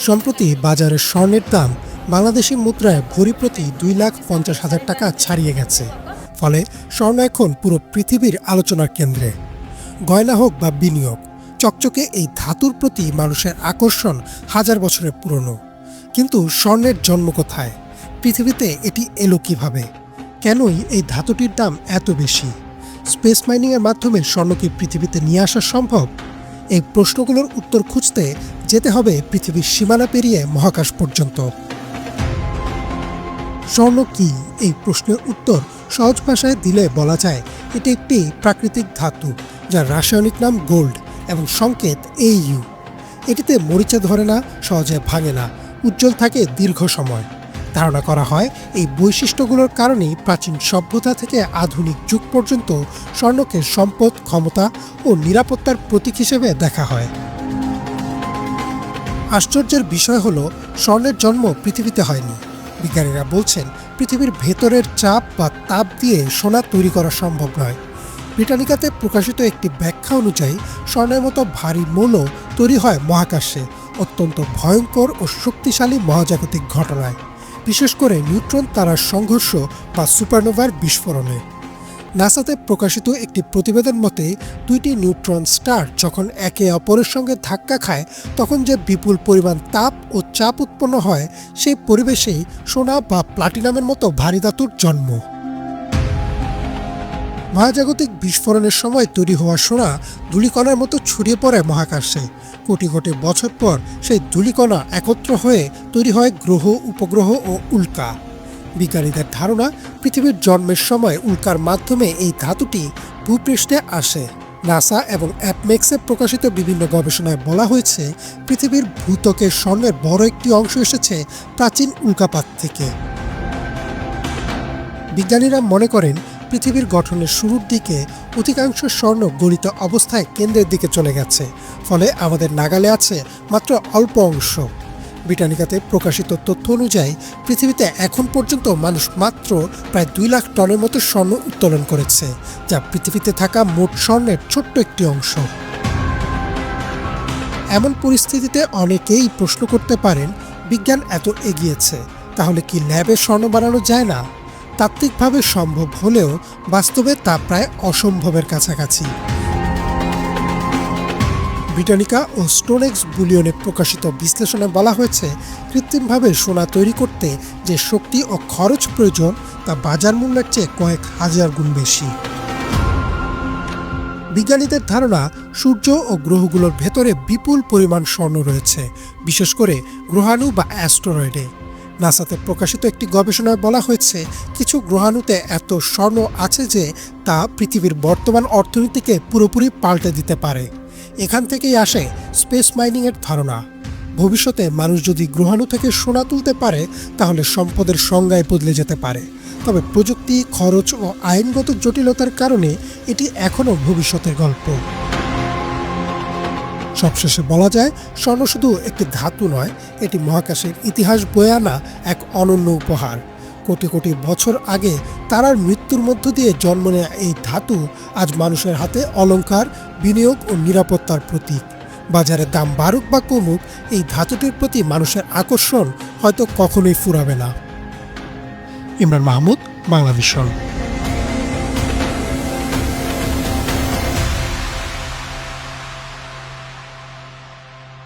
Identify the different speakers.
Speaker 1: সম্প্রতি বাজারে স্বর্ণের দাম বাংলাদেশি মুদ্রায় ভরি প্রতি 2,50,000 টাকা ছাড়িয়ে গেছে। ফলে স্বর্ণ এখন পুরো পৃথিবীর আলোচনার কেন্দ্রে। গয়না হোক বা বিনিয়োগ, চকচকে এই ধাতুর প্রতি মানুষের আকর্ষণ হাজার বছরের পুরনো। কিন্তু স্বর্ণের জন্ম কোথায়? পৃথিবীতে এটি এলো কিভাবে? কেনই এই ধাতুটির দাম এত বেশি? স্পেস মাইনিংয়ের মাধ্যমে স্বর্ণ কি পৃথিবীতে নিয়ে আসা সম্ভব? এই প্রশ্নগুলোর উত্তর খুঁজতে যেতে হবে পৃথিবীর সীমানা পেরিয়ে মহাকাশ পর্যন্ত। স্বর্ণ কি? এই প্রশ্নের উত্তর সহজ ভাষায় দিলে বলা যায় এটি একটি প্রাকৃতিক ধাতু, যার রাসায়নিক নাম গোল্ড এবং সংকেত AU। এটিতে মরিচা ধরে না, সহজে ভাঙে না, উজ্জ্বল থাকে দীর্ঘ সময়। ধারণা করা হয় এই বৈশিষ্ট্যগুলোর কারণেই প্রাচীন সভ্যতা থেকে আধুনিক যুগ পর্যন্ত স্বর্ণকে সম্পদ, ক্ষমতা ও নিরাপত্তার প্রতীক হিসেবে দেখা হয়। আশ্চর্যের বিষয় হলো, স্বর্ণের জন্ম পৃথিবীতে হয়নি। বিজ্ঞানীরা বলছেন পৃথিবীর ভেতরের চাপ বা তাপ দিয়ে সোনা তৈরি করা সম্ভব নয়। ব্রিটানিকাতে প্রকাশিত একটি ব্যাখ্যা অনুযায়ী স্বর্ণের মতো ভারী মৌল তৈরি হয় মহাকাশে অত্যন্ত ভয়ঙ্কর ও শক্তিশালী মহাজাগতিক ঘটনায়, বিশেষ করে নিউট্রন তারার সংঘর্ষ বা সুপারনোভার বিস্ফোরণে। নাসাতে প্রকাশিত একটি প্রতিবেদন মতে, দুইটি নিউট্রন স্টার যখন একে অপরের সঙ্গে ধাক্কা খায় তখন যে বিপুল পরিমাণ তাপ ও চাপ উৎপন্ন হয়, সেই পরিবেশেই সোনা বা প্লাটিনামের মতো ভারী ধাতুর জন্ম। মহাজাগতিক বিস্ফোরণের সময় তৈরি হওয়া সোনা ধূলিকণার মতো ছড়িয়ে পড়ে মহাকাশে। কোটি কোটি বছর পর সেই ধূলিকণা একত্র হয়ে তৈরি হয় গ্রহ, উপগ্রহ ও উল্কা। বিজ্ঞানীদের ধারণা, পৃথিবীর জন্মের সময় উল্কার মাধ্যমে এই ধাতুটি ভূপৃষ্ঠে আসে। নাসা এবং অ্যাপমেক্সে প্রকাশিত বিভিন্ন গবেষণায় বলা হয়েছে, পৃথিবীর ভূত্বকের স্বর্ণের বড় একটি অংশ এসেছে প্রাচীন উল্কাপাত থেকে। বিজ্ঞানীরা মনে করেন পৃথিবীর গঠনের শুরুর দিকে অধিকাংশ স্বর্ণ গলিত অবস্থায় কেন্দ্রের দিকে চলে গেছে, ফলে আমাদের নাগালে আছে মাত্র অল্প অংশ। ব্রিটানিকাতে প্রকাশিত তথ্য অনুযায়ী পৃথিবীতে এখন পর্যন্ত মানুষ মাত্র প্রায় 2 লাখ টনের মতো স্বর্ণ উত্তোলন করেছে, যা পৃথিবীতে থাকা মোট স্বর্ণের ছোট্ট একটি অংশ। এমন পরিস্থিতিতে অনেকেই প্রশ্ন করতে পারেন, বিজ্ঞান এত এগিয়েছে, তাহলে কি ল্যাবে স্বর্ণ বানানো যায় না? তাত্ত্বিকভাবে সম্ভব হলেও বাস্তবে তা প্রায় অসম্ভবের কাছাকাছি। ব্রিটানিকা ও স্টোনেক্স বুলিয়নে প্রকাশিত বিশ্লেষণে বলা হয়েছে, কৃত্রিমভাবে সোনা তৈরি করতে যে শক্তি ও খরচ প্রয়োজন তা বাজার মূল্যের চেয়ে কয়েক হাজার গুণ বেশি। বিজ্ঞানীদের ধারণা, সূর্য ও গ্রহগুলোর ভেতরে বিপুল পরিমাণ স্বর্ণ রয়েছে, বিশেষ করে গ্রহাণু বা অ্যাস্টেরয়েডে। নাসাতে প্রকাশিত একটি গবেষণায় বলা হয়েছে, কিছু গ্রহাণুতে এত স্বর্ণ আছে যে তা পৃথিবীর বর্তমান অর্থনীতিকে পুরোপুরি পাল্টে দিতে পারে। এখান থেকেই আসে স্পেস মাইনিংয়ের ধারণা। ভবিষ্যতে মানুষ যদি গ্রহাণু থেকে সোনা তুলতে পারে, তাহলে সম্পদের সংজ্ঞায় বদলে যেতে পারে। তবে প্রযুক্তি, খরচ ও আইনগত জটিলতার কারণে এটি এখনও ভবিষ্যতের গল্প। সবশেষে বলা যায়, স্বর্ণ শুধু একটি ধাতু নয়, এটি মহাকাশের ইতিহাস বয়ে আনা এক অনন্য উপহার। কোটি কোটি বছর আগে তারার মৃত্যুর মধ্য দিয়ে জন্ম নেয়া এই ধাতু আজ মানুষের হাতে অলংকার, বিনিয়োগ ও নিরাপত্তার প্রতীক। বাজারের দাম বাড়ুক বা কমুক, এই ধাতুটির প্রতি মানুষের আকর্ষণ হয়তো কখনোই ফুরাবে না। ইমরান মাহমুদ, বাংলা ভিশন।